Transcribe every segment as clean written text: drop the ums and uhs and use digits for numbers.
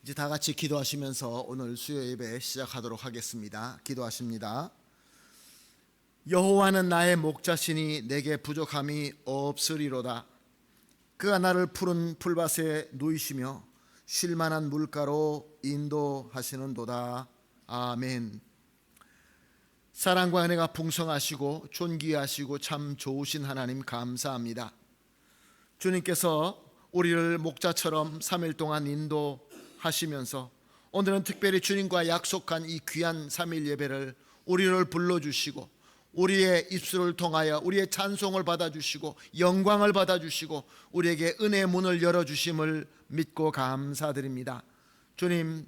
이제 다 같이 기도하시면서 오늘 수요 예배 시작하도록 하겠습니다. 기도하십니다. 여호와는 나의 목자시니 내게 부족함이 없으리로다. 그가 나를 푸른 풀밭에 누이시며 쉴만한 물가로 인도하시는도다. 아멘. 사랑과 은혜가 풍성하시고 존귀하시고 참 좋으신 하나님 감사합니다. 주님께서 우리를 목자처럼 3일 동안 인도하시면서 오늘은 특별히 주님과 약속한 이 귀한 3일 예배를 우리를 불러주시고 우리의 입술을 통하여 우리의 찬송을 받아주시고 영광을 받아주시고 우리에게 은혜의 문을 열어주심을 믿고 감사드립니다. 주님,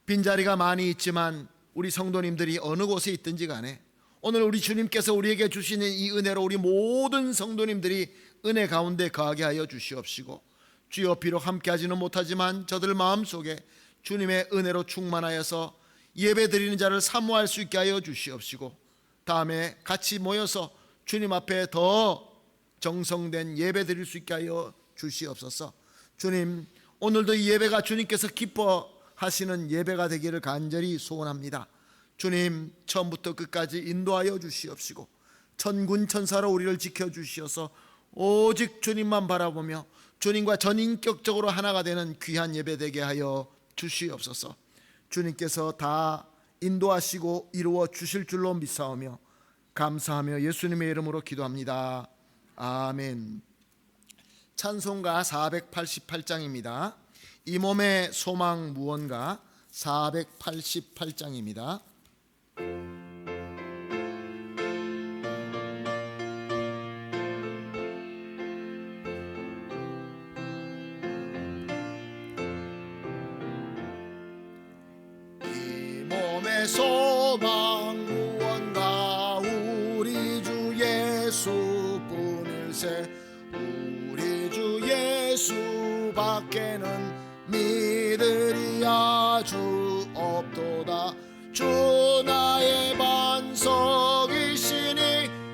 빈자리가 많이 있지만 우리 성도님들이 어느 곳에 있든지 간에 오늘 우리 주님께서 우리에게 주시는 이 은혜로 우리 모든 성도님들이 은혜 가운데 거하게 하여 주시옵시고, 주여 비록 함께하지는 못하지만 저들 마음속에 주님의 은혜로 충만하여서 예배드리는 자를 사모할 수 있게 하여 주시옵시고, 다음에 같이 모여서 주님 앞에 더 정성된 예배 드릴 수 있게 하여 주시옵소서. 주님, 오늘도 이 예배가 주님께서 기뻐하시는 예배가 되기를 간절히 소원합니다. 주님, 처음부터 끝까지 인도하여 주시옵시고 천군 천사로 우리를 지켜주시어서 오직 주님만 바라보며 주님과 전인격적으로 하나가 되는 귀한 예배 되게 하여 주시옵소서. 주님께서 다 인도하시고 이루어 주실 줄로 믿사오며 감사하며 예수님의 이름으로 기도합니다. 아멘. 찬송가 488장입니다. 이 몸의 소망 무언가 488장입니다. 소망 무언가 우리 주 예수뿐일세. 우리 주 예수밖에는 믿으리 아주 없도다. 주 나의 반석이시니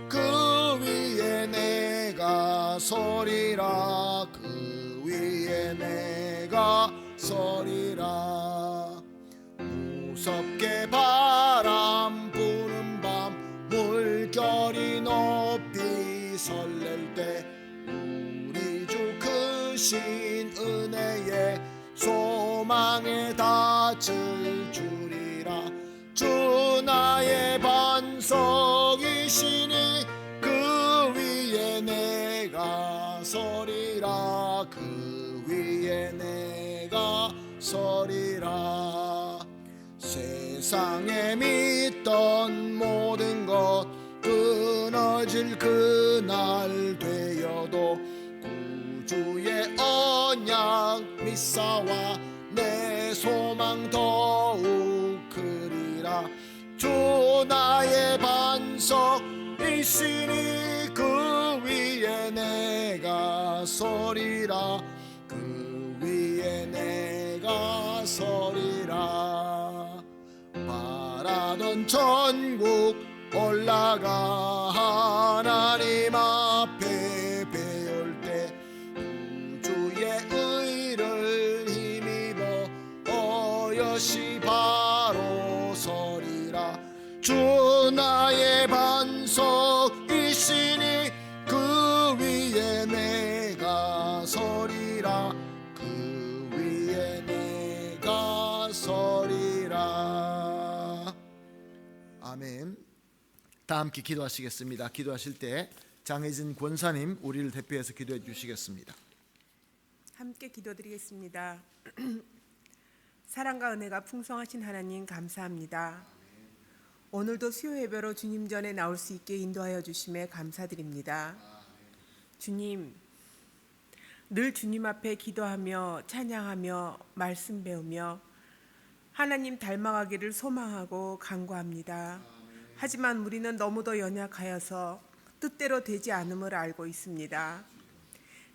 그 위에 내가 서리라. 그 위에 내가 서리라. 무섭게 바람 부는 밤 물결이 높이 설렐 때 우리 주 크신 은혜에 소망에 닿을 줄이라. 주 나의 반석이시니 그 위에 내가 서리라. 그 위에 내가 서리라. 세상에 믿던 모든 것 끊어질 그날 되어도 구주의 언약 믿사와 내 소망 더욱 크리라. 주 나의 반석이시니 그 위에 내가 서리라. 그 위에 내가 서리라. 바라던 천국 올라가 하나님 앞에 배울 때 구주의 의를 힘입어 어여시 바로 서리라. 주 나의 반석이시니 그 위에 내가 서리라. 그 위에 내가 서리라. 아멘. 다 함께 기도하시겠습니다. 기도하실 때 장혜진 권사님 우리를 대표해서 기도해 주시겠습니다. 함께 기도드리겠습니다. 사랑과 은혜가 풍성하신 하나님 감사합니다. 오늘도 수요 예배로 주님 전에 나올 수 있게 인도하여 주심에 감사드립니다. 주님, 늘 주님 앞에 기도하며 찬양하며 말씀 배우며 하나님 닮아가기를 소망하고 간구합니다. 하지만 우리는 너무도 연약하여서 뜻대로 되지 않음을 알고 있습니다.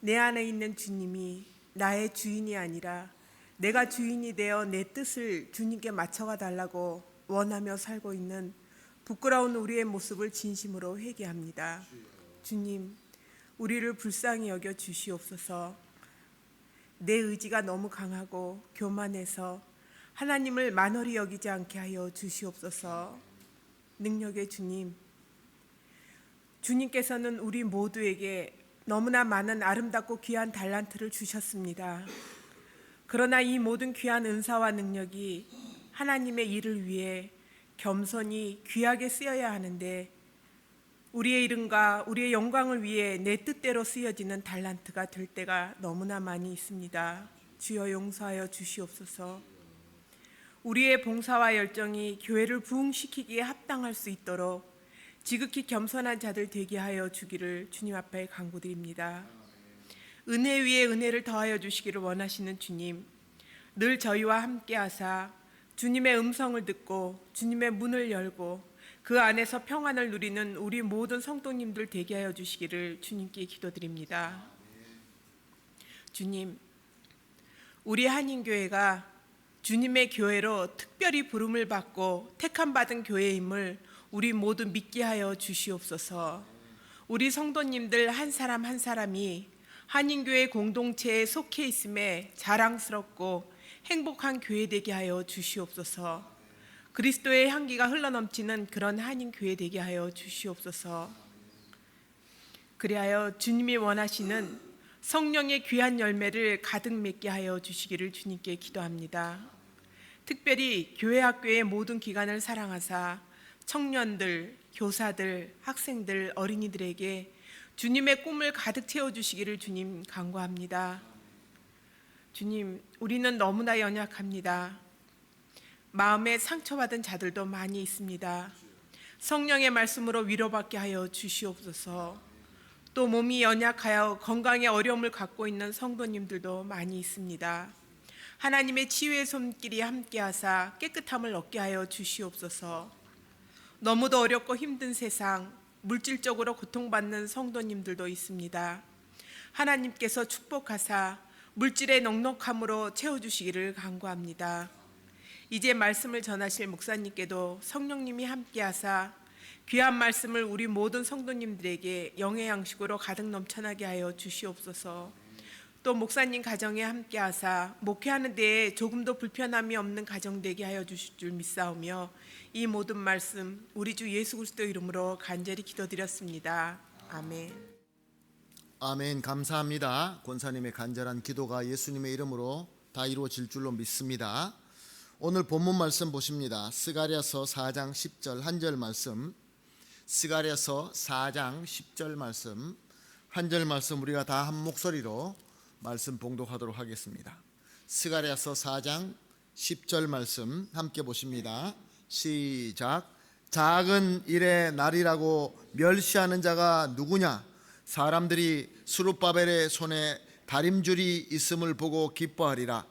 내 안에 있는 주님이 나의 주인이 아니라 내가 주인이 되어 내 뜻을 주님께 맞춰가 달라고 원하며 살고 있는 부끄러운 우리의 모습을 진심으로 회개합니다. 주님, 우리를 불쌍히 여겨 주시옵소서. 내 의지가 너무 강하고 교만해서 하나님을 만홀히 여기지 않게 하여 주시옵소서. 능력의 주님, 주님께서는 우리 모두에게 너무나 많은 아름답고 귀한 달란트를 주셨습니다. 그러나 이 모든 귀한 은사와 능력이 하나님의 일을 위해 겸손히 귀하게 쓰여야 하는데, 우리의 이름과 우리의 영광을 위해 내 뜻대로 쓰여지는 달란트가 될 때가 너무나 많이 있습니다. 주여 용서하여 주시옵소서. 우리의 봉사와 열정이 교회를 부흥시키기에 합당할 수 있도록 지극히 겸손한 자들 되게 하여 주기를 주님 앞에 간구드립니다. 은혜 위에 은혜를 더하여 주시기를 원하시는 주님, 늘 저희와 함께 하사 주님의 음성을 듣고 주님의 문을 열고 그 안에서 평안을 누리는 우리 모든 성도님들 되게 하여 주시기를 주님께 기도드립니다. 주님, 우리 한인교회가 주님의 교회로 특별히 부름을 받고 택함받은 교회임을 우리 모두 믿게 하여 주시옵소서. 우리 성도님들 한 사람 한 사람이 한인교회 공동체에 속해 있음에 자랑스럽고 행복한 교회 되게 하여 주시옵소서. 그리스도의 향기가 흘러넘치는 그런 한인교회 되게 하여 주시옵소서. 그리하여 주님이 원하시는 성령의 귀한 열매를 가득 맺게 하여 주시기를 주님께 기도합니다. 특별히 교회 학교의 모든 기관을 사랑하사 청년들, 교사들, 학생들, 어린이들에게 주님의 꿈을 가득 채워주시기를 주님 간구합니다. 주님, 우리는 너무나 연약합니다. 마음에 상처받은 자들도 많이 있습니다. 성령의 말씀으로 위로받게 하여 주시옵소서. 또 몸이 연약하여 건강에 어려움을 갖고 있는 성도님들도 많이 있습니다. 하나님의 치유의 손길이 함께하사 깨끗함을 얻게 하여 주시옵소서. 너무도 어렵고 힘든 세상, 물질적으로 고통받는 성도님들도 있습니다. 하나님께서 축복하사 물질의 넉넉함으로 채워주시기를 간구합니다. 이제 말씀을 전하실 목사님께도 성령님이 함께하사 귀한 말씀을 우리 모든 성도님들에게 영의 양식으로 가득 넘쳐나게 하여 주시옵소서. 또 목사님 가정에 함께하사 목회하는 데에 조금도 불편함이 없는 가정 되게 하여 주실 줄 믿사오며 이 모든 말씀 우리 주 예수 그리스도 이름으로 간절히 기도드렸습니다. 아멘. 아멘. 감사합니다. 권사님의 간절한 기도가 예수님의 이름으로 다 이루어질 줄로 믿습니다. 오늘 본문 말씀 보십니다. 스가랴서 4장 10절 한 절 말씀, 스가랴서 4장 10절 말씀 한 절 말씀 우리가 다 한 목소리로 말씀 봉독하도록 하겠습니다. 스가랴서 4장 10절 말씀 함께 보십니다. 시작. 작은 일의 날이라고 멸시하는 자가 누구냐? 사람들이 스룹바벨의 손에 다림줄이 있음을 보고 기뻐하리라.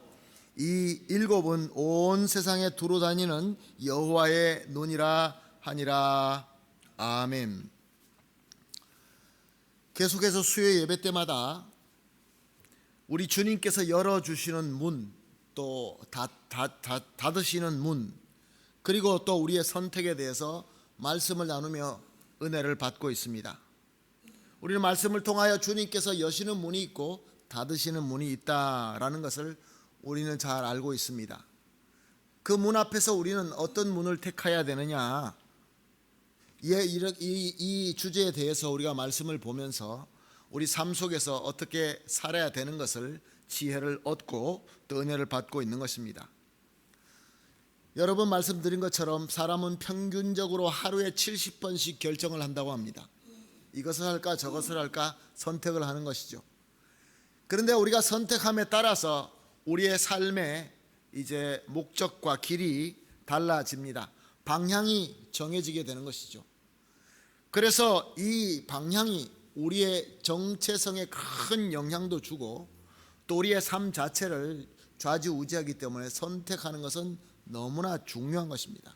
이 일곱은 온 세상에 두루 다니는 여호와의 눈이라 하니라. 아멘. 계속해서 수요 예배 때마다 우리 주님께서 열어주시는 문, 또 닫으시는 문, 그리고 또 우리의 선택에 대해서 말씀을 나누며 은혜를 받고 있습니다. 우리는 말씀을 통하여 주님께서 여시는 문이 있고 닫으시는 문이 있다라는 것을 우리는 잘 알고 있습니다. 그 문 앞에서 우리는 어떤 문을 택해야 되느냐, 이 주제에 대해서 우리가 말씀을 보면서 우리 삶 속에서 어떻게 살아야 되는 것을 지혜를 얻고 또 은혜를 받고 있는 것입니다. 여러 번 말씀드린 것처럼 사람은 평균적으로 하루에 70번씩 결정을 한다고 합니다. 이것을 할까 저것을 할까 선택을 하는 것이죠. 그런데 우리가 선택함에 따라서 우리의 삶의 이제 목적과 길이 달라집니다. 방향이 정해지게 되는 것이죠. 그래서 이 방향이 우리의 정체성에 큰 영향도 주고 또 우리의 삶 자체를 좌지우지하기 때문에 선택하는 것은 너무나 중요한 것입니다.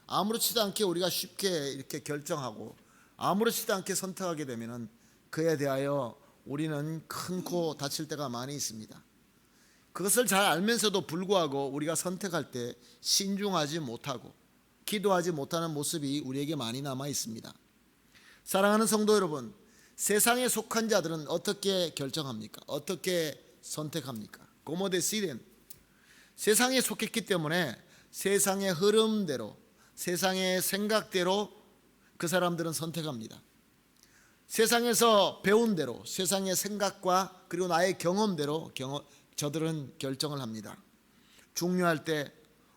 아무렇지도 않게 우리가 쉽게 이렇게 결정하고 아무렇지도 않게 선택하게 되면 그에 대하여 우리는 큰 코 다칠 때가 많이 있습니다. 그것을 잘 알면서도 불구하고 우리가 선택할 때 신중하지 못하고 기도하지 못하는 모습이 우리에게 많이 남아 있습니다. 사랑하는 성도 여러분, 세상에 속한 자들은 어떻게 결정합니까? 어떻게 선택합니까? Como deciden? 세상에 속했기 때문에 세상의 흐름대로, 세상의 생각대로 그 사람들은 선택합니다. 세상에서 배운 대로, 세상의 생각과 그리고 나의 경험대로 저들은 결정을 합니다. 중요할 때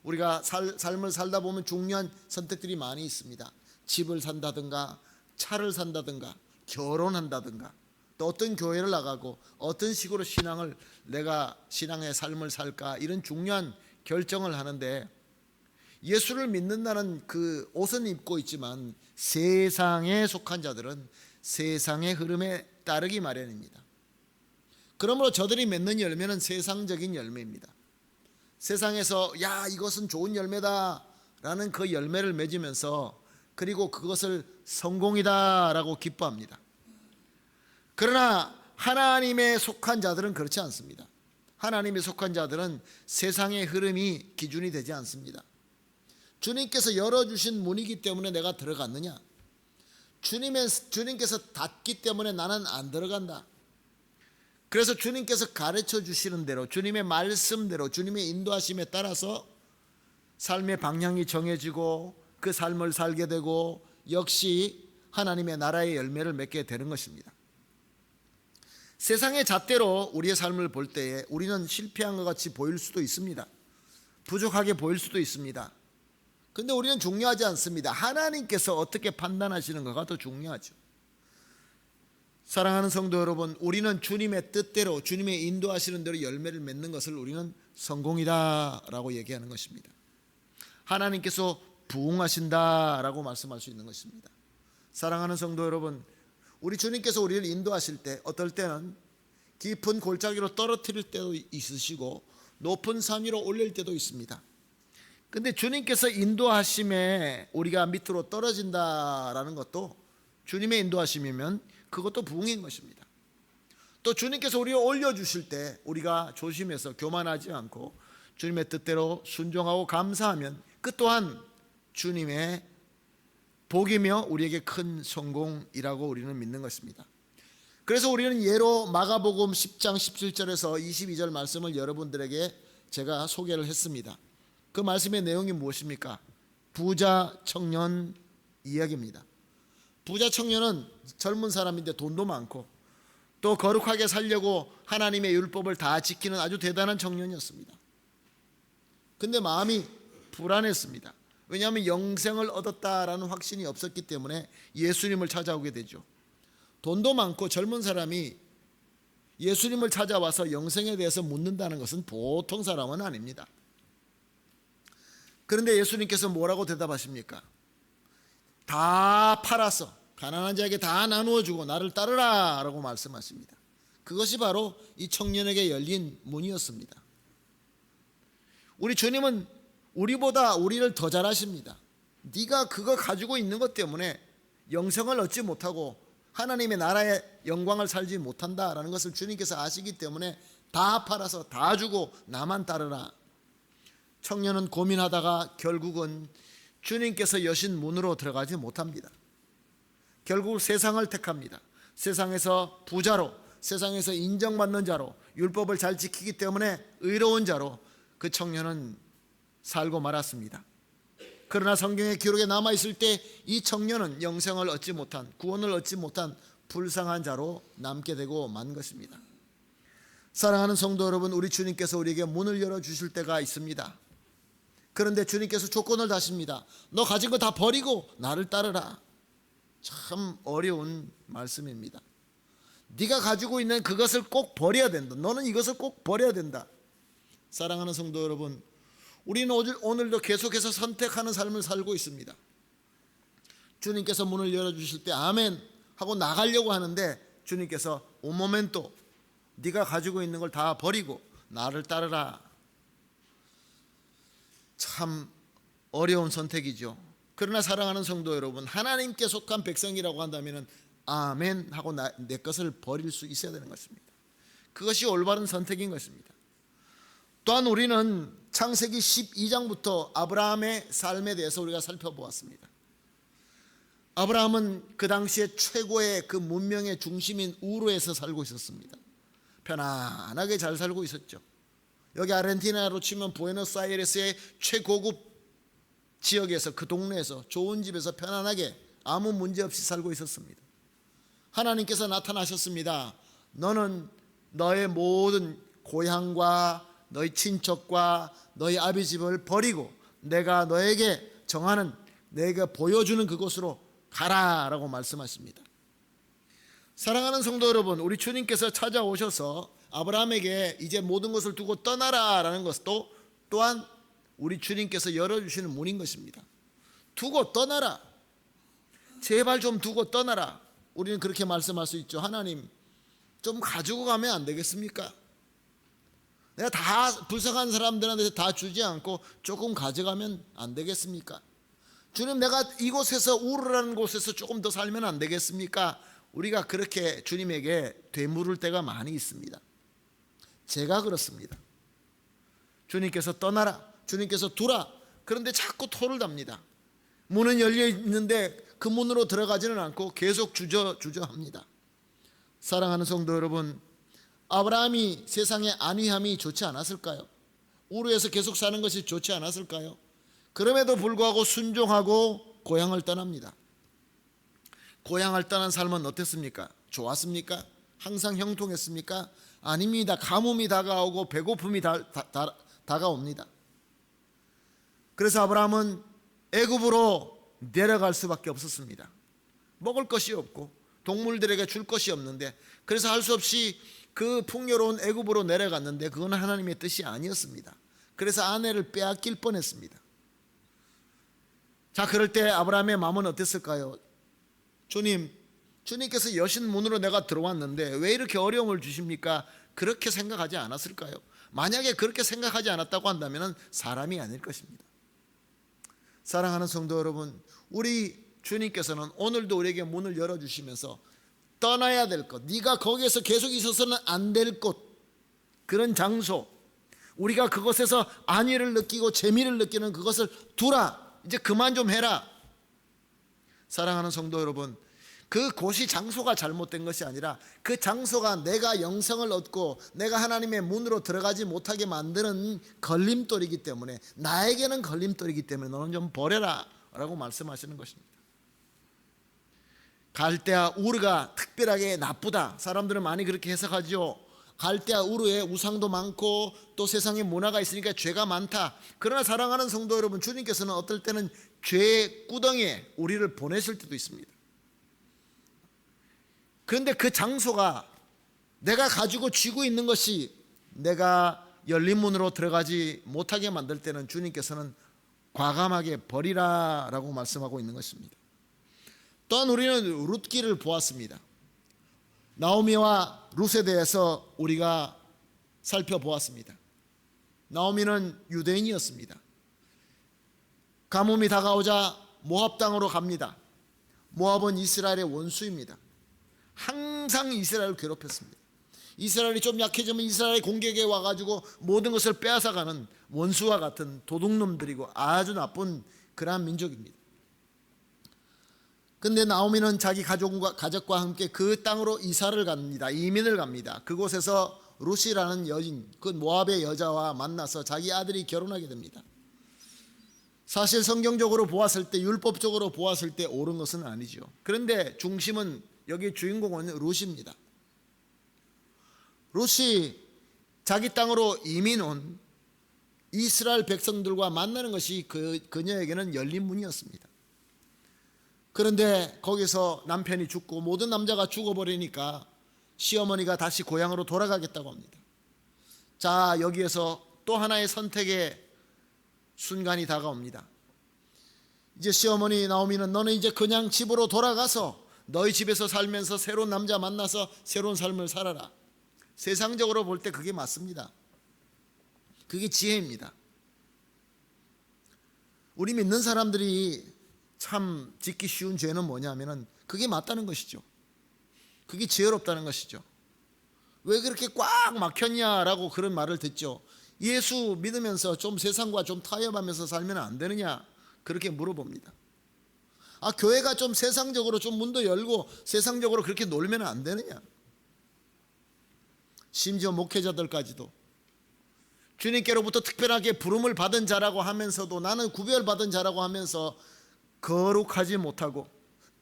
우리가 삶을 살다 보면 중요한 선택들이 많이 있습니다. 집을 산다든가 차를 산다든가 결혼한다든가 또 어떤 교회를 나가고 어떤 식으로 내가 신앙의 삶을 살까, 이런 중요한 결정을 하는데, 예수를 믿는다는 그 옷은 입고 있지만 세상에 속한 자들은 세상의 흐름에 따르기 마련입니다. 그러므로 저들이 맺는 열매는 세상적인 열매입니다. 세상에서 야, 이것은 좋은 열매다 라는 그 열매를 맺으면서, 그리고 그것을 성공이다 라고 기뻐합니다. 그러나 하나님에 속한 자들은 그렇지 않습니다. 하나님에 속한 자들은 세상의 흐름이 기준이 되지 않습니다. 주님께서 열어주신 문이기 때문에 내가 들어갔느냐, 주님께서 닫기 때문에 나는 안 들어간다. 그래서 주님께서 가르쳐 주시는 대로, 주님의 말씀대로, 주님의 인도하심에 따라서 삶의 방향이 정해지고 그 삶을 살게 되고, 역시 하나님의 나라의 열매를 맺게 되는 것입니다. 세상의 잣대로 우리의 삶을 볼 때에 우리는 실패한 것 같이 보일 수도 있습니다. 부족하게 보일 수도 있습니다. 근데 우리는 중요하지 않습니다. 하나님께서 어떻게 판단하시는가가 더 중요하죠. 사랑하는 성도 여러분, 우리는 주님의 뜻대로, 주님의 인도하시는 대로 열매를 맺는 것을 우리는 성공이다라고 얘기하는 것입니다. 하나님께서 부응하신다라고 말씀할 수 있는 것입니다. 사랑하는 성도 여러분, 우리 주님께서 우리를 인도하실 때 어떨 때는 깊은 골짜기로 떨어뜨릴 때도 있으시고 높은 산 위로 올릴 때도 있습니다. 근데 주님께서 인도하심에 우리가 밑으로 떨어진다라는 것도 주님의 인도하심이면 그것도 부흥인 것입니다. 또 주님께서 우리를 올려주실 때 우리가 조심해서 교만하지 않고 주님의 뜻대로 순종하고 감사하면 그 또한 주님의 복이며 우리에게 큰 성공이라고 우리는 믿는 것입니다. 그래서 우리는 예로 마가복음 10장 17절에서 22절 말씀을 여러분들에게 제가 소개를 했습니다. 그 말씀의 내용이 무엇입니까? 부자 청년 이야기입니다. 부자 청년은 젊은 사람인데 돈도 많고 또 거룩하게 살려고 하나님의 율법을 다 지키는 아주 대단한 청년이었습니다. 근데 마음이 불안했습니다. 왜냐하면 영생을 얻었다라는 확신이 없었기 때문에 예수님을 찾아오게 되죠. 돈도 많고 젊은 사람이 예수님을 찾아와서 영생에 대해서 묻는다는 것은 보통 사람은 아닙니다. 그런데 예수님께서 뭐라고 대답하십니까? 다 팔아서 가난한 자에게 다 나누어 주고 나를 따르라 라고 말씀하십니다. 그것이 바로 이 청년에게 열린 문이었습니다. 우리 주님은 우리보다 우리를 더 잘 아십니다. 네가 그거 가지고 있는 것 때문에 영생을 얻지 못하고 하나님의 나라의 영광을 살지 못한다라는 것을 주님께서 아시기 때문에 다 팔아서 다 주고 나만 따르라. 청년은 고민하다가 결국은 주님께서 여신 문으로 들어가지 못합니다. 결국 세상을 택합니다. 세상에서 부자로, 세상에서 인정받는 자로, 율법을 잘 지키기 때문에 의로운 자로 그 청년은 살고 말았습니다. 그러나 성경의 기록에 남아있을 때 이 청년은 영생을 얻지 못한, 구원을 얻지 못한 불쌍한 자로 남게 되고 만 것입니다. 사랑하는 성도 여러분, 우리 주님께서 우리에게 문을 열어주실 때가 있습니다. 그런데 주님께서 조건을 다십니다. 너 가진 거 다 버리고 나를 따르라. 참 어려운 말씀입니다. 네가 가지고 있는 그것을 꼭 버려야 된다. 너는 이것을 꼭 버려야 된다. 사랑하는 성도 여러분, 우리는 오늘도 계속해서 선택하는 삶을 살고 있습니다. 주님께서 문을 열어주실 때 아멘 하고 나가려고 하는데 주님께서 오모멘토, 네가 가지고 있는 걸 다 버리고 나를 따르라. 참 어려운 선택이죠. 그러나 사랑하는 성도 여러분, 하나님께 속한 백성이라고 한다면 아멘 하고 내 것을 버릴 수 있어야 되는 것입니다. 그것이 올바른 선택인 것입니다. 또한 우리는 창세기 12장부터 아브라함의 삶에 대해서 우리가 살펴보았습니다. 아브라함은 그 당시에 최고의 그 문명의 중심인 우르에서 살고 있었습니다. 편안하게 잘 살고 있었죠. 여기 아르헨티나로 치면 부에노스아이레스의 최고급 지역에서, 그 동네에서 좋은 집에서 편안하게 아무 문제 없이 살고 있었습니다. 하나님께서 나타나셨습니다. 너는 너의 모든 고향과 너희 친척과 너희 아비 집을 버리고 내가 너에게 정하는, 내가 보여주는 그곳으로 가라라고 말씀하십니다. 사랑하는 성도 여러분, 우리 주님께서 찾아오셔서 아브라함에게 이제 모든 것을 두고 떠나라라는 것도 또한 우리 주님께서 열어주시는 문인 것입니다. 두고 떠나라. 제발 좀 두고 떠나라. 우리는 그렇게 말씀할 수 있죠. 하나님, 좀 가지고 가면 안 되겠습니까? 내가 다 불쌍한 사람들한테 다 주지 않고 조금 가져가면 안 되겠습니까? 주님, 내가 이곳에서, 우르라는 곳에서 조금 더 살면 안 되겠습니까? 우리가 그렇게 주님에게 되물을 때가 많이 있습니다. 제가 그렇습니다. 주님께서 떠나라, 주님께서 두라. 그런데 자꾸 토를 답니다. 문은 열려 있는데 그 문으로 들어가지는 않고 계속 주저합니다. 사랑하는 성도 여러분, 아브라함이 세상의 안위함이 좋지 않았을까요? 우르에서 계속 사는 것이 좋지 않았을까요? 그럼에도 불구하고 순종하고 고향을 떠납니다. 고향을 떠난 삶은 어땠습니까? 좋았습니까? 항상 형통했습니까? 아닙니다. 가뭄이 다가오고 배고픔이 다가옵니다. 그래서 아브라함은 애굽으로 내려갈 수밖에 없었습니다. 먹을 것이 없고 동물들에게 줄 것이 없는데, 그래서 할 수 없이 그 풍요로운 애굽으로 내려갔는데 그건 하나님의 뜻이 아니었습니다. 그래서 아내를 빼앗길 뻔했습니다. 자, 그럴 때 아브라함의 마음은 어땠을까요? 주님께서 여신 문으로 내가 들어왔는데 왜 이렇게 어려움을 주십니까? 그렇게 생각하지 않았을까요? 만약에 그렇게 생각하지 않았다고 한다면 사람이 아닐 것입니다. 사랑하는 성도 여러분, 우리 주님께서는 오늘도 우리에게 문을 열어주시면서 떠나야 될 것, 네가 거기에서 계속 있어서는 안 될 곳, 그런 장소, 우리가 그것에서 안위를 느끼고 재미를 느끼는 그것을 두라. 이제 그만 좀 해라. 사랑하는 성도 여러분, 그 곳이, 장소가 잘못된 것이 아니라 그 장소가 내가 영생을 얻고 내가 하나님의 문으로 들어가지 못하게 만드는 걸림돌이기 때문에, 나에게는 걸림돌이기 때문에 너는 좀 버려라 라고 말씀하시는 것입니다. 갈대아 우르가 특별하게 나쁘다, 사람들은 많이 그렇게 해석하죠. 갈대아 우르에 우상도 많고 또 세상에 문화가 있으니까 죄가 많다. 그러나 사랑하는 성도 여러분, 주님께서는 어떨 때는 죄의 구덩이에 우리를 보내실 때도 있습니다. 그런데 그 장소가 내가 가지고 쥐고 있는 것이 내가 열린 문으로 들어가지 못하게 만들 때는 주님께서는 과감하게 버리라 라고 말씀하고 있는 것입니다. 또한 우리는 룻기를 보았습니다. 나오미와 룻에 대해서 우리가 살펴보았습니다. 나오미는 유대인이었습니다. 가뭄이 다가오자 모압 땅으로 갑니다. 모압은 이스라엘의 원수입니다. 항상 이스라엘을 괴롭혔습니다. 이스라엘이 좀 약해지면 이스라엘의 공격에 와가지고 모든 것을 빼앗아가는 원수와 같은 도둑놈들이고 아주 나쁜 그러한 민족입니다. 근데 나오미는 자기 가족과 함께 그 땅으로 이사를 갑니다. 이민을 갑니다. 그곳에서 룻이라는 여인, 그 모압의 여자와 만나서 자기 아들이 결혼하게 됩니다. 사실 성경적으로 보았을 때, 율법적으로 보았을 때 옳은 것은 아니죠. 그런데 중심은, 여기 주인공은 룻입니다. 룻이 자기 땅으로 이민 온 이스라엘 백성들과 만나는 것이 그녀에게는 열린 문이었습니다. 그런데 거기서 남편이 죽고 모든 남자가 죽어버리니까 시어머니가 다시 고향으로 돌아가겠다고 합니다. 자, 여기에서 또 하나의 선택의 순간이 다가옵니다. 이제 시어머니 나오미는 너는 이제 그냥 집으로 돌아가서 너희 집에서 살면서 새로운 남자 만나서 새로운 삶을 살아라. 세상적으로 볼 때 그게 맞습니다. 그게 지혜입니다. 우리 믿는 사람들이 참 짓기 쉬운 죄는 뭐냐면은 그게 맞다는 것이죠. 그게 지혜롭다는 것이죠. 왜 그렇게 꽉 막혔냐라고 그런 말을 듣죠. 예수 믿으면서 좀 세상과 좀 타협하면서 살면 안 되느냐 그렇게 물어봅니다. 아, 교회가 좀 세상적으로 좀 문도 열고 세상적으로 그렇게 놀면 안 되느냐. 심지어 목회자들까지도 주님께로부터 특별하게 부름을 받은 자라고 하면서도, 나는 구별받은 자라고 하면서 거룩하지 못하고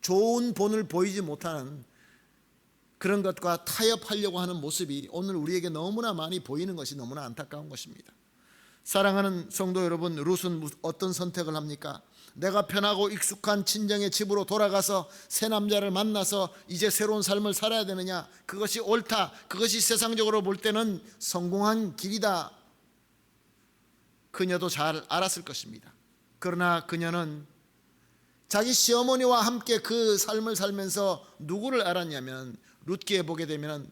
좋은 본을 보이지 못하는 그런 것과 타협하려고 하는 모습이 오늘 우리에게 너무나 많이 보이는 것이 너무나 안타까운 것입니다. 사랑하는 성도 여러분, 룻은 어떤 선택을 합니까? 내가 편하고 익숙한 친정의 집으로 돌아가서 새 남자를 만나서 이제 새로운 삶을 살아야 되느냐? 그것이 옳다. 그것이 세상적으로 볼 때는 성공한 길이다. 그녀도 잘 알았을 것입니다. 그러나 그녀는 자기 시어머니와 함께 그 삶을 살면서 누구를 알았냐면, 룻기에 보게 되면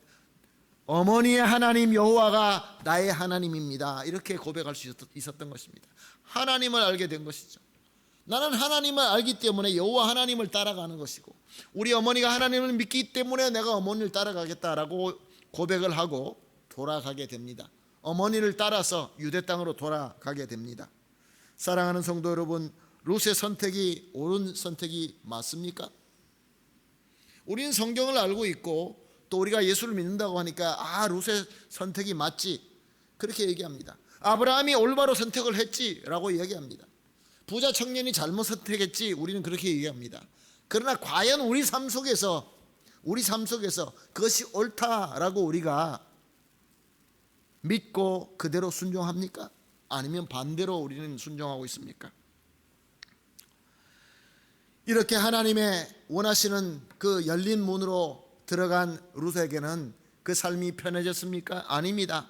어머니의 하나님 여호와가 나의 하나님입니다, 이렇게 고백할 수 있었던 것입니다. 하나님을 알게 된 것이죠. 나는 하나님을 알기 때문에 여호와 하나님을 따라가는 것이고, 우리 어머니가 하나님을 믿기 때문에 내가 어머니를 따라가겠다라고 고백을 하고 돌아가게 됩니다. 어머니를 따라서 유대 땅으로 돌아가게 됩니다. 사랑하는 성도 여러분, 룻의 선택이 옳은 선택이 맞습니까? 우리는 성경을 알고 있고 또 우리가 예수를 믿는다고 하니까 룻의 선택이 맞지, 그렇게 얘기합니다. 아브라함이 올바로 선택을 했지라고 얘기합니다. 부자 청년이 잘못 선택했지, 우리는 그렇게 얘기합니다. 그러나 과연 우리 삶 속에서 그것이 옳다라고 우리가 믿고 그대로 순종합니까? 아니면 반대로 우리는 순종하고 있습니까? 이렇게 하나님의 원하시는 그 열린 문으로 들어간 룻에게는 그 삶이 편해졌습니까? 아닙니다.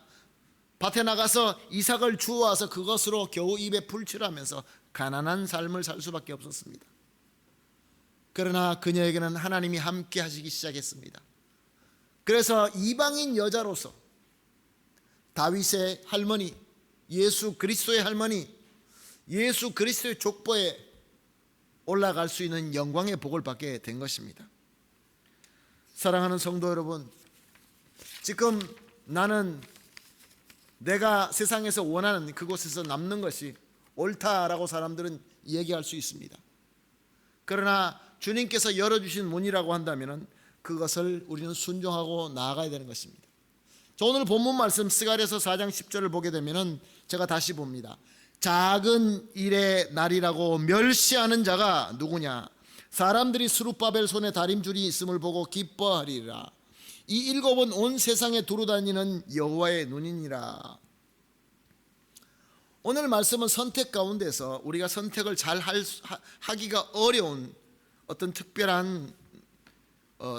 밭에 나가서 이삭을 주워와서 그것으로 겨우 입에 풀칠하면서 가난한 삶을 살 수밖에 없었습니다. 그러나 그녀에게는 하나님이 함께 하시기 시작했습니다. 그래서 이방인 여자로서 다윗의 할머니, 예수 그리스도의 할머니, 예수 그리스도의 족보에 올라갈 수 있는 영광의 복을 받게 된 것입니다. 사랑하는 성도 여러분, 지금 나는 내가 세상에서 원하는 그곳에서 남는 것이 옳다라고 사람들은 얘기할 수 있습니다. 그러나 주님께서 열어주신 문이라고 한다면 그것을 우리는 순종하고 나아가야 되는 것입니다. 오늘 본문 말씀 스가랴서 4장 10절을 보게 되면 제가 다시 봅니다. 작은 일의 날이라고 멸시하는 자가 누구냐? 사람들이 스룹바벨 손에 다림줄이 있음을 보고 기뻐하리라. 이 일곱은 온 세상에 두루다니는 여호와의 눈이니라. 오늘 말씀은 선택 가운데서 우리가 선택을 잘 하기가 어려운 어떤 특별한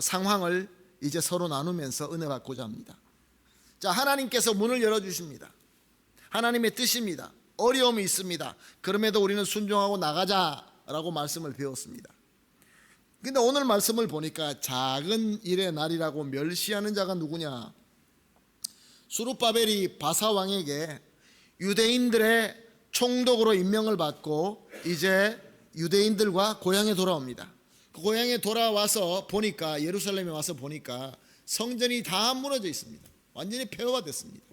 상황을 이제 서로 나누면서 은혜 받고자 합니다. 자, 하나님께서 문을 열어주십니다. 하나님의 뜻입니다. 어려움이 있습니다. 그럼에도 우리는 순종하고 나가자라고 말씀을 배웠습니다. 근데 오늘 말씀을 보니까 작은 일의 날이라고 멸시하는 자가 누구냐? 수룹바벨이 바사 왕에게 유대인들의 총독으로 임명을 받고 이제 유대인들과 고향에 돌아옵니다. 그 고향에 돌아와서 보니까, 예루살렘에 와서 보니까 성전이 다 무너져 있습니다. 완전히 폐허가 됐습니다.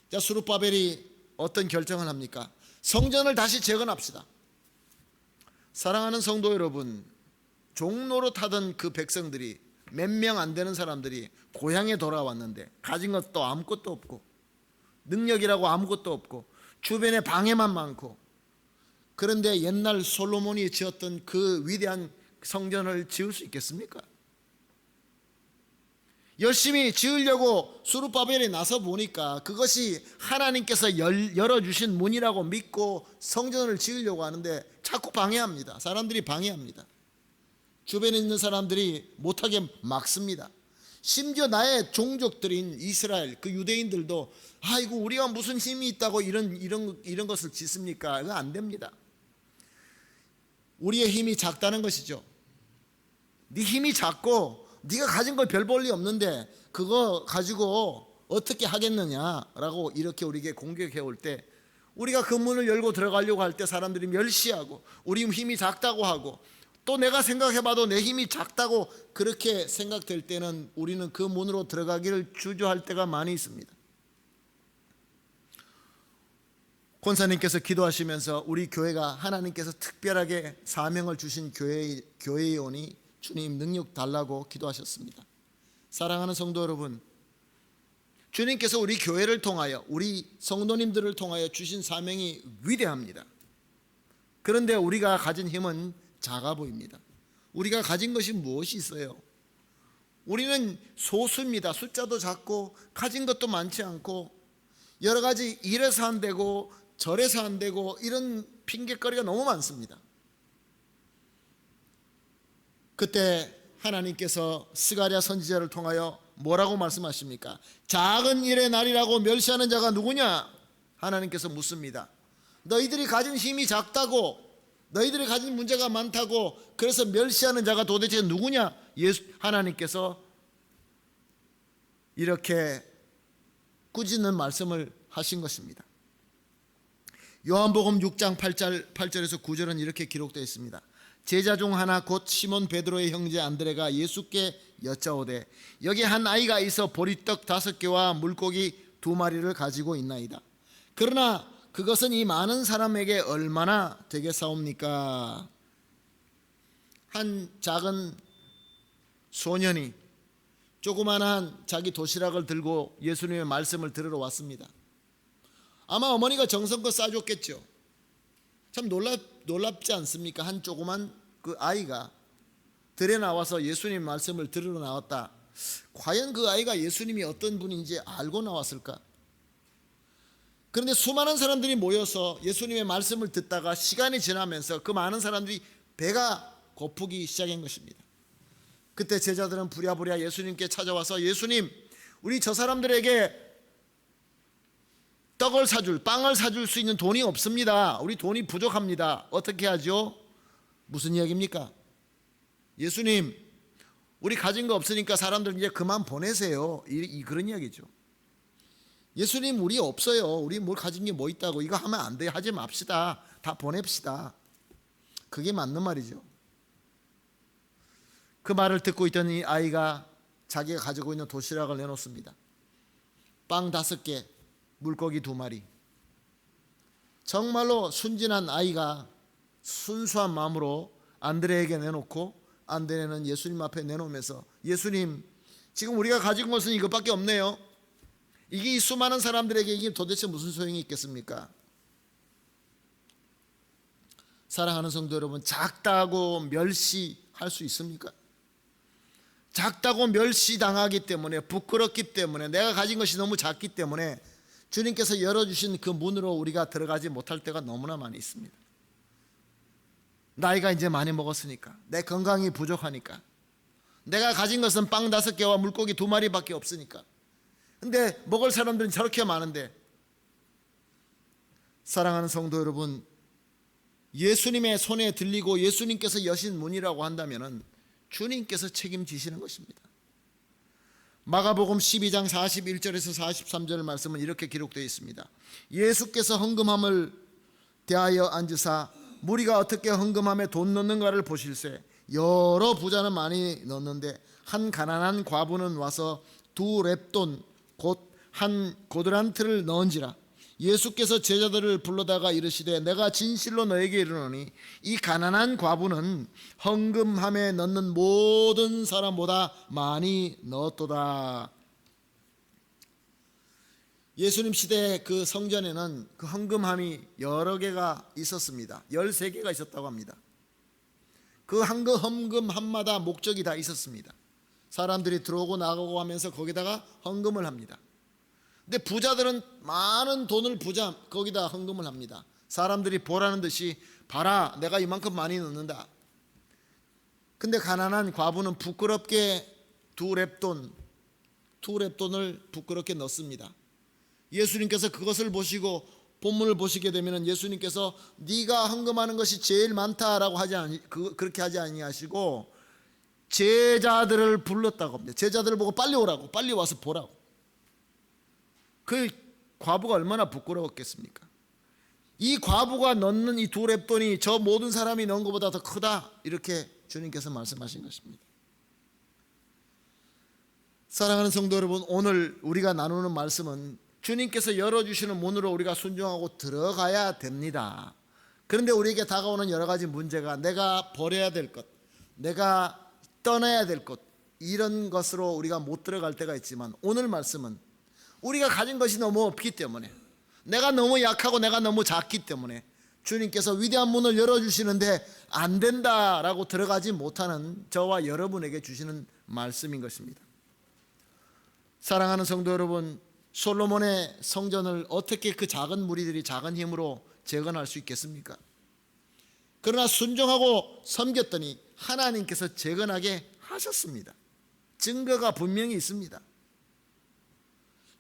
자, 수룹바벨이 어떤 결정을 합니까? 성전을 다시 재건합시다. 사랑하는 성도 여러분, 종로로 타던 그 백성들이, 몇 명 안 되는 사람들이 고향에 돌아왔는데 가진 것도 아무것도 없고, 능력이라고 아무것도 없고, 주변에 방해만 많고, 그런데 옛날 솔로몬이 지었던 그 위대한 성전을 지을 수 있겠습니까? 열심히 지으려고 수룹바벨에 나서 보니까 그것이 하나님께서 열어주신 문이라고 믿고 성전을 지으려고 하는데 자꾸 방해합니다. 사람들이 방해합니다. 주변에 있는 사람들이 못하게 막습니다. 심지어 나의 종족들인 이스라엘, 그 유대인들도 이거 우리가 무슨 힘이 있다고 이런 것을 짓습니까? 이거 안 됩니다. 우리의 힘이 작다는 것이죠. 네 힘이 작고 네가 가진 걸 별 볼 리 없는데 그거 가지고 어떻게 하겠느냐라고 이렇게 우리에게 공격해 올 때, 우리가 그 문을 열고 들어가려고 할 때 사람들이 멸시하고 우리 힘이 작다고 하고, 또 내가 생각해봐도 내 힘이 작다고 그렇게 생각될 때는 우리는 그 문으로 들어가기를 주저할 때가 많이 있습니다. 권사님께서 기도하시면서 우리 교회가 하나님께서 특별하게 사명을 주신 교회에 오니 주님 능력 달라고 기도하셨습니다. 사랑하는 성도 여러분, 주님께서 우리 교회를 통하여, 우리 성도님들을 통하여 주신 사명이 위대합니다. 그런데 우리가 가진 힘은 작아 보입니다. 우리가 가진 것이 무엇이 있어요? 우리는 소수입니다. 숫자도 작고 가진 것도 많지 않고 여러 가지 이래서 안 되고 저래서 안 되고 이런 핑계거리가 너무 많습니다. 그때 하나님께서 스가랴 선지자를 통하여 뭐라고 말씀하십니까? 작은 일의 날이라고 멸시하는 자가 누구냐? 하나님께서 묻습니다. 너희들이 가진 힘이 작다고, 너희들이 가진 문제가 많다고 그래서 멸시하는 자가 도대체 누구냐? 하나님께서 이렇게 꾸짖는 말씀을 하신 것입니다. 요한복음 6장 8절에서 9절은 이렇게 기록되어 있습니다. 제자 중 하나 곧 시몬 베드로의 형제 안드레가 예수께 여짜오되 여기 한 아이가 있어 보리떡 5개와 물고기 2마리를 가지고 있나이다. 그러나 그것은 이 많은 사람에게 얼마나 되겠사옵니까? 한 작은 소년이 조그만한 자기 도시락을 들고 예수님의 말씀을 들으러 왔습니다. 아마 어머니가 정성껏 싸줬겠죠. 참 놀랍지 않습니까? 한 조그만 그 아이가 들에 나와서 예수님 말씀을 들으러 나왔다. 과연 그 아이가 예수님이 어떤 분인지 알고 나왔을까? 그런데 수많은 사람들이 모여서 예수님의 말씀을 듣다가 시간이 지나면서 그 많은 사람들이 배가 고프기 시작한 것입니다. 그때 제자들은 부랴부랴 예수님께 찾아와서 예수님, 우리 저 사람들에게 빵을 사줄 수 있는 돈이 없습니다. 우리 돈이 부족합니다. 어떻게 하죠? 무슨 이야기입니까? 예수님, 우리 가진 거 없으니까 사람들 이제 그만 보내세요. 그런 이야기죠. 예수님, 우리 없어요. 우리 뭘 가진 게 뭐 있다고. 이거 하면 안 돼요. 하지 맙시다. 다 보냅시다. 그게 맞는 말이죠. 그 말을 듣고 있던 이 아이가 자기가 가지고 있는 도시락을 내놓습니다. 빵 5개, 물고기 2마리. 정말로 순진한 아이가 순수한 마음으로 안드레에게 내놓고 안드레는 예수님 앞에 내놓으면서 예수님, 지금 우리가 가진 것은 이것밖에 없네요. 이게 이 수많은 사람들에게 이게 도대체 무슨 소용이 있겠습니까? 사랑하는 성도 여러분, 작다고 멸시할 수 있습니까? 작다고 멸시당하기 때문에, 부끄럽기 때문에, 내가 가진 것이 너무 작기 때문에 주님께서 열어주신 그 문으로 우리가 들어가지 못할 때가 너무나 많이 있습니다. 나이가 이제 많이 먹었으니까, 내 건강이 부족하니까, 내가 가진 것은 빵 5개와 물고기 2마리밖에 없으니까. 근데 먹을 사람들은 저렇게 많은데, 사랑하는 성도 여러분, 예수님의 손에 들리고 예수님께서 여신 문이라고 한다면 주님께서 책임지시는 것입니다. 마가복음 12장 41절에서 43절 말씀은 이렇게 기록되어 있습니다. 예수께서 헌금함을 대하여 앉으사 무리가 어떻게 헌금함에 돈 넣는가를 보실세 여러 부자는 많이 넣는데 한 가난한 과부는 와서 2렙돈 곧 한 고드란트를 넣은지라. 예수께서 제자들을 불러다가 이르시되 내가 진실로 너에게 이르노니 이 가난한 과부는 헌금함에 넣는 모든 사람보다 많이 넣었도다. 예수님 시대 그 성전에는 그 헌금함이 여러 개가 있었습니다. 13개가 있었다고 합니다. 그 헌금함마다 목적이 다 있었습니다. 사람들이 들어오고 나가고 하면서 거기다가 헌금을 합니다. 근데 부자들은 많은 돈을 거기다 헌금을 합니다. 사람들이 보라는 듯이 봐라, 내가 이만큼 많이 넣는다. 근데 가난한 과부는 부끄럽게 2렙돈을 부끄럽게 넣습니다. 예수님께서 그것을 보시고 본문을 보시게 되면 예수님께서 네가 헌금하는 것이 제일 많다라고 그렇게 하지 아니하시고 제자들을 불렀다고 합니다. 제자들을 보고 빨리 오라고, 빨리 와서 보라고. 그 과부가 얼마나 부끄러웠겠습니까? 이 과부가 넣는 이 2렙돈이 저 모든 사람이 넣은 것보다 더 크다, 이렇게 주님께서 말씀하신 것입니다. 사랑하는 성도 여러분, 오늘 우리가 나누는 말씀은 주님께서 열어주시는 문으로 우리가 순종하고 들어가야 됩니다. 그런데 우리에게 다가오는 여러 가지 문제가 내가 버려야 될 것, 내가 떠나야 될 것, 이런 것으로 우리가 못 들어갈 때가 있지만 오늘 말씀은 우리가 가진 것이 너무 없기 때문에, 내가 너무 약하고 내가 너무 작기 때문에 주님께서 위대한 문을 열어주시는데 안 된다라고 들어가지 못하는 저와 여러분에게 주시는 말씀인 것입니다. 사랑하는 성도 여러분, 솔로몬의 성전을 어떻게 그 작은 무리들이 작은 힘으로 재건할 수 있겠습니까? 그러나 순종하고 섬겼더니 하나님께서 재건하게 하셨습니다. 증거가 분명히 있습니다.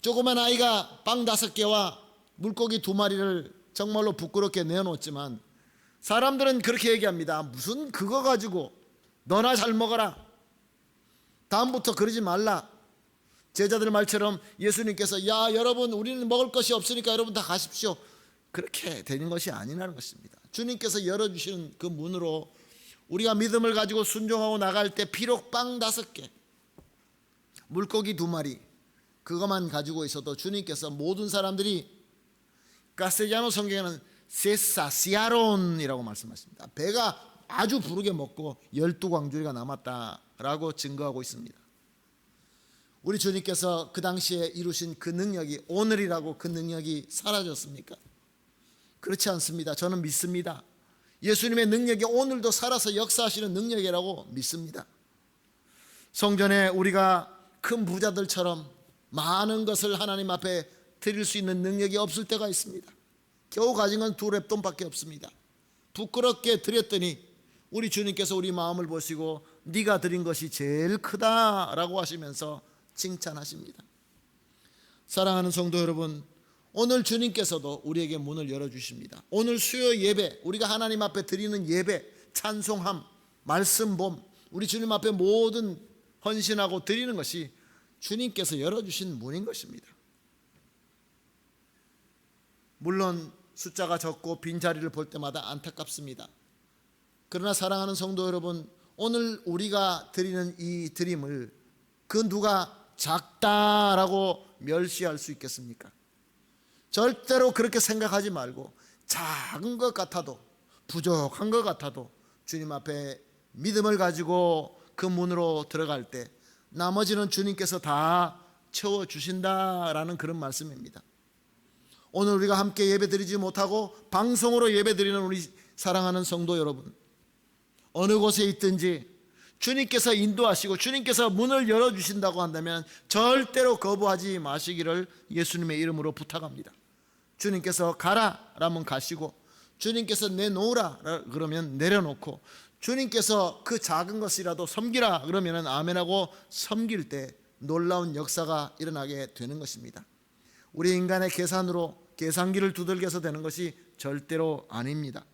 조그만 아이가 빵 5개와 물고기 2마리를 정말로 부끄럽게 내어놓지만 사람들은 그렇게 얘기합니다. 무슨 그거 가지고 너나 잘 먹어라, 다음부터 그러지 말라. 제자들 말처럼 예수님께서 야 여러분 우리는 먹을 것이 없으니까 여러분 다 가십시오, 그렇게 되는 것이 아니라는 것입니다. 주님께서 열어주시는 그 문으로 우리가 믿음을 가지고 순종하고 나갈 때 비록 빵 5개, 물고기 2마리 그것만 가지고 있어도 주님께서 모든 사람들이, 가세자노 성경에는 세사시아론이라고 말씀하십니다. 배가 아주 부르게 먹고 12광주리가 남았다라고 증거하고 있습니다. 우리 주님께서 그 당시에 이루신 그 능력이 오늘이라고 그 능력이 사라졌습니까? 그렇지 않습니다. 저는 믿습니다. 예수님의 능력이 오늘도 살아서 역사하시는 능력이라고 믿습니다. 성전에 우리가 큰 부자들처럼 많은 것을 하나님 앞에 드릴 수 있는 능력이 없을 때가 있습니다. 겨우 가진 건 2렙돈밖에 없습니다. 부끄럽게 드렸더니 우리 주님께서 우리 마음을 보시고 네가 드린 것이 제일 크다라고 하시면서 칭찬하십니다. 사랑하는 성도 여러분, 오늘 주님께서도 우리에게 문을 열어주십니다. 오늘 수요 예배, 우리가 하나님 앞에 드리는 예배, 찬송함, 말씀봄, 우리 주님 앞에 모든 헌신하고 드리는 것이 주님께서 열어주신 문인 것입니다. 물론 숫자가 적고 빈자리를 볼 때마다 안타깝습니다. 그러나 사랑하는 성도 여러분, 오늘 우리가 드리는 이 드림을 그 누가 작다라고 멸시할 수 있겠습니까? 절대로 그렇게 생각하지 말고 작은 것 같아도, 부족한 것 같아도 주님 앞에 믿음을 가지고 그 문으로 들어갈 때 나머지는 주님께서 다 채워주신다라는 그런 말씀입니다. 오늘 우리가 함께 예배드리지 못하고 방송으로 예배드리는 우리 사랑하는 성도 여러분, 어느 곳에 있든지 주님께서 인도하시고 주님께서 문을 열어주신다고 한다면 절대로 거부하지 마시기를 예수님의 이름으로 부탁합니다. 주님께서 가라 라면 가시고, 주님께서 내놓으라 그러면 내려놓고, 주님께서 그 작은 것이라도 섬기라 그러면 아멘하고 섬길 때 놀라운 역사가 일어나게 되는 것입니다. 우리 인간의 계산으로 계산기를 두들겨서 되는 것이 절대로 아닙니다.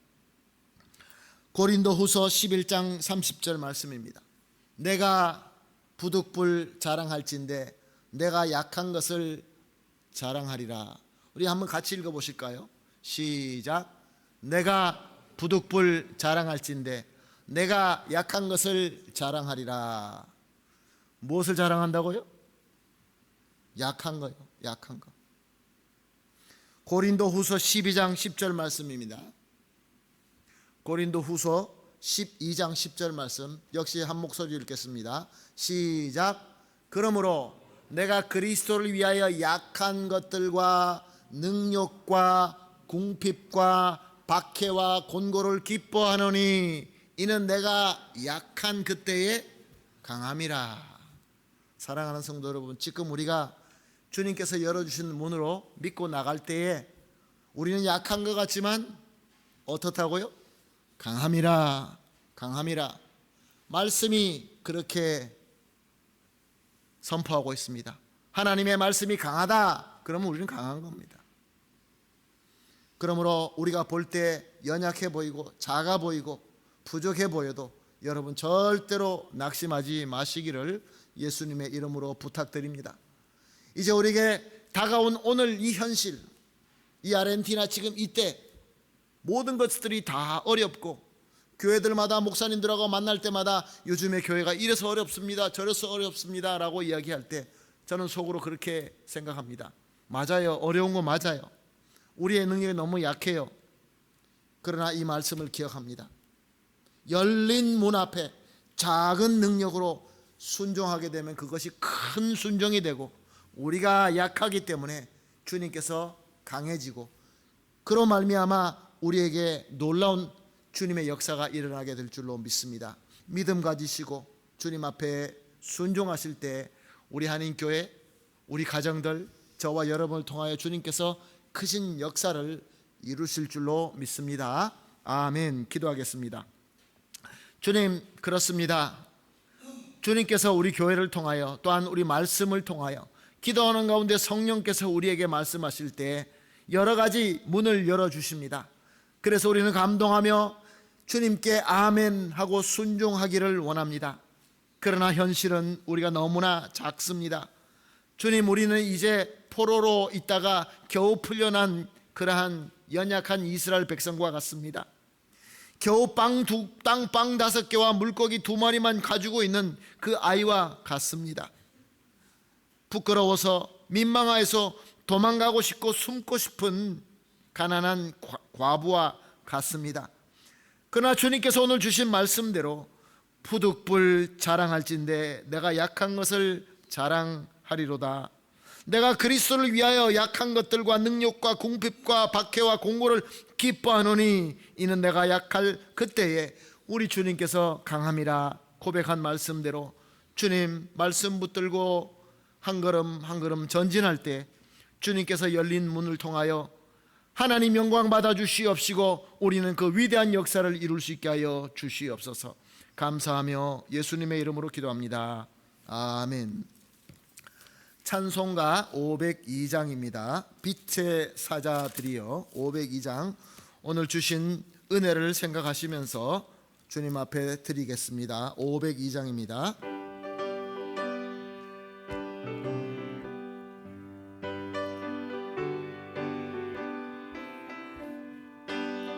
고린도후서 11장 30절 말씀입니다. 내가 부득불 자랑할진대 내가 약한 것을 자랑하리라. 우리 한번 같이 읽어보실까요? 시작. 내가 부득불 자랑할진대 내가 약한 것을 자랑하리라. 무엇을 자랑한다고요? 약한 거요. 약한 거. 고린도후서 12장 10절 말씀입니다. 고린도후서 12장 10절 말씀 역시 한 목소리 읽겠습니다. 시작. 그러므로 내가 그리스도를 위하여 약한 것들과 능욕과 궁핍과 박해와 곤고를 기뻐하노니 이는 내가 약한 그때에 강함이라. 사랑하는 성도 여러분, 지금 우리가 주님께서 열어주신 문으로 믿고 나갈 때에 우리는 약한 것 같지만 어떻다고요? 강함이라. 강함이라. 말씀이 그렇게 선포하고 있습니다. 하나님의 말씀이 강하다 그러면 우리는 강한 겁니다. 그러므로 우리가 볼 때 연약해 보이고 작아 보이고 부족해 보여도 여러분 절대로 낙심하지 마시기를 예수님의 이름으로 부탁드립니다. 이제 우리에게 다가온 오늘 이 현실, 이 아르헨티나 지금 이때 모든 것들이 다 어렵고 교회들마다 목사님들하고 만날 때마다 요즘에 교회가 이래서 어렵습니다, 저래서 어렵습니다 라고 이야기할 때 저는 속으로 그렇게 생각합니다. 맞아요. 어려운 거 맞아요. 우리의 능력이 너무 약해요. 그러나 이 말씀을 기억합니다. 열린 문 앞에 작은 능력으로 순종하게 되면 그것이 큰 순종이 되고 우리가 약하기 때문에 주님께서 강해지고 그로 말미암아 우리에게 놀라운 주님의 역사가 일어나게 될 줄로 믿습니다. 믿음 가지시고 주님 앞에 순종하실 때 우리 한인교회, 우리 가정들, 저와 여러분을 통하여 주님께서 크신 역사를 이루실 줄로 믿습니다. 아멘. 기도하겠습니다. 주님, 그렇습니다. 주님께서 우리 교회를 통하여 또한 우리 말씀을 통하여 기도하는 가운데 성령께서 우리에게 말씀하실 때 여러 가지 문을 열어주십니다. 그래서 우리는 감동하며 주님께 아멘 하고 순종하기를 원합니다. 그러나 현실은 우리가 너무나 작습니다. 주님, 우리는 이제 포로로 있다가 겨우 풀려난 그러한 연약한 이스라엘 백성과 같습니다. 겨우 빵 5개와 물고기 2마리만 가지고 있는 그 아이와 같습니다. 부끄러워서 민망해서 도망가고 싶고 숨고 싶은 가난한 과부와 같습니다. 그러나 주님께서 오늘 주신 말씀대로 푸득불 자랑할진대 내가 약한 것을 자랑하리로다. 내가 그리스도를 위하여 약한 것들과 능력과 궁핍과 박해와 공고를 기뻐하노니 이는 내가 약할 그때에 우리 주님께서 강함이라 고백한 말씀대로 주님 말씀 붙들고 한 걸음 한 걸음 전진할 때 주님께서 열린 문을 통하여 하나님 영광 받아 주시옵시고 우리는 그 위대한 역사를 이룰 수 있게 하여 주시옵소서. 감사하며 예수님의 이름으로 기도합니다. 아멘. 찬송가 502장입니다. 빛의 사자들이여 502장 오늘 주신 은혜를 생각하시면서 주님 앞에 드리겠습니다. 502장입니다.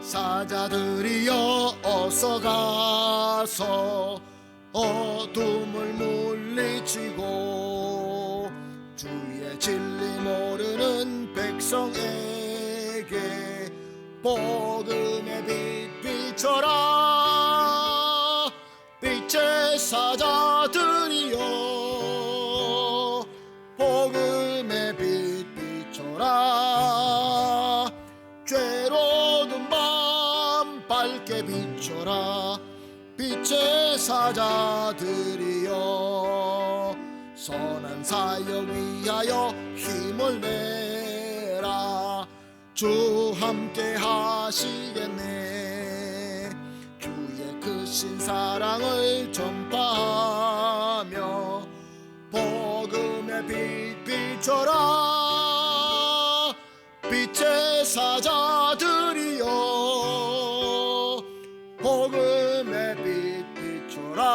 사자들이여 어서 가서 어둠을 물리치고 주의 진리 모르는 백성에게 복음의 빛 비춰라. 빛의 사자들이여 복음의 빛 비춰라. 죄로운 밤 밝게 비춰라. 빛의 사자들이여 선한 사역 위하여 힘을 내라. 주 함께 하시겠네. 주의 크신 사랑을 전파하며 복음의 빛 비춰라. 빛의 사자들이여 복음의 빛 비춰라.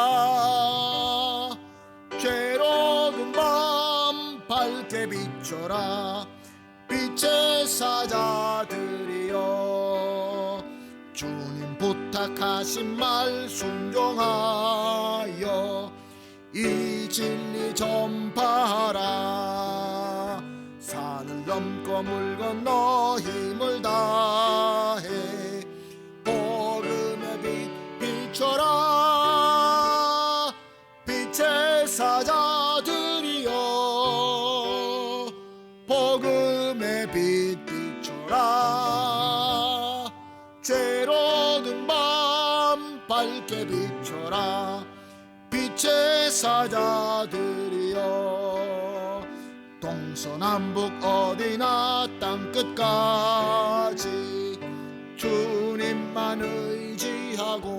죄로운 밤 밝게 비춰라. 빛의 사자들이여 주님 부탁하신 말 순종하여 이 진리 전파하라. 산을 넘고 물 건너 힘을 다해 복음의 빛 비춰라. 빛의 사자들이여 복음의 빛 비춰라. 죄로운 밤 밝게 비춰라. 빛의 사자들이여 동서남북 어디나 땅끝까지 주님만 의지하고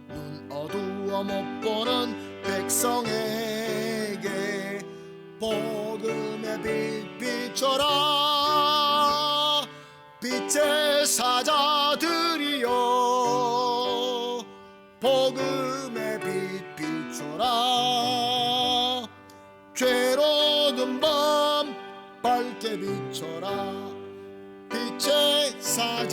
눈 어두워 못 보는 백성에게 복음의 빛 비춰라. 빛의 사자들이여 복음의 빛 비춰라. 죄로운 밤 밝게 비춰라. 빛의 사자들이여.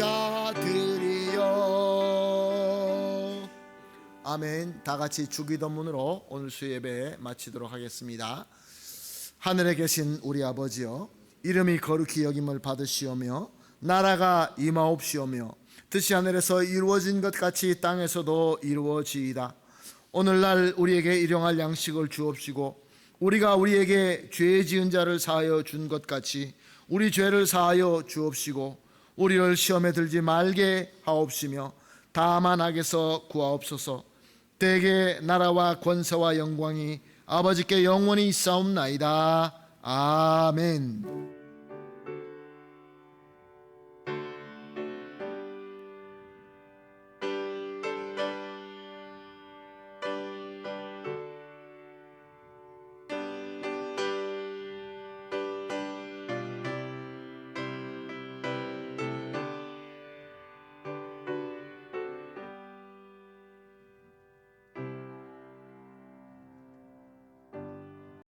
아멘. 다 같이 주기도문으로 오늘 수예배 마치도록 하겠습니다. 하늘에 계신 우리 아버지여, 이름이 거룩히 여김을 받으시오며 나라가 임하옵시오며 뜻이 하늘에서 이루어진 것 같이 땅에서도 이루어지이다. 오늘날 우리에게 일용할 양식을 주옵시고 우리가 우리에게 죄 지은 자를 사하여 준 것 같이 우리 죄를 사하여 주옵시고 우리를 시험에 들지 말게 하옵시며 다만 악에서 구하옵소서. 대개 나라와 권세와 영광이 아버지께 영원히 있사옵나이다. 아멘.